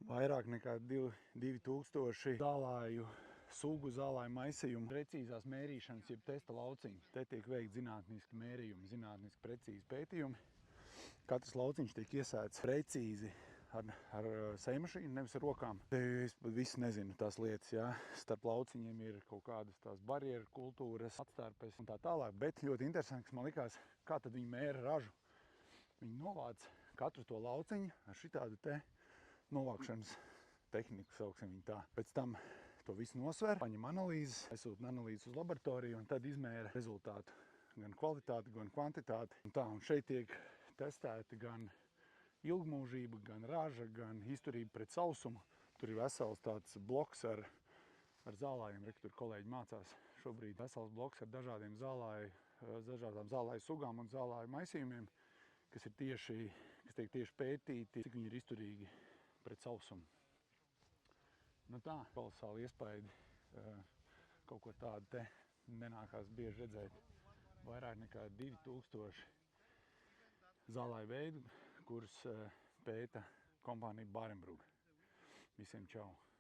Vairāk nekā 2000 zālāju sugu, zālāju maisījumu. Precīzās mērīšanas, jeb testa lauciņi. Te tiek veikt zinātniski mērījumi, zinātniski precīzi pētījumi. Katrs lauciņš tiek iesēts precīzi ar sejmašīnu, nevis ar rokām. Te es pat visu nezinu tās lietas, jā. Starp lauciņiem ir kaut kādas tās barjeru kultūras, atstārpes un tā tālāk. Bet ļoti interesanti, man likās, kā tad viņi mēra ražu. Viņi novāc katru to lauciņu ar šitādu te novākšanas tehniku, sauksim viņu tā. Pēc tam to visu nosver, paņem analīzes, aizsūta analīzes uz laboratoriju un tad izmēra rezultātu. Gan kvalitāti, gan kvantitāti. Un šeit tiek testēti gan ilgmūžība, gan raža, gan izturība pret sausumu. Tur ir vesels tāds bloks ar zālājiem, tur kolēģi mācās šobrīd. Vesels bloks ar dažādām zālāju sugām un zālāju maisījumiem, kas tiek tieši pētīti, cik viņi ir izturīgi pret sausumu. Nu tā, kolosāli iespaidi. Kaut ko tādu te nenākās bieži redzēt. Vairāk nekā 2000 zālāju veidu, kurus pēta kompānija Barenbrug. Visiem čau!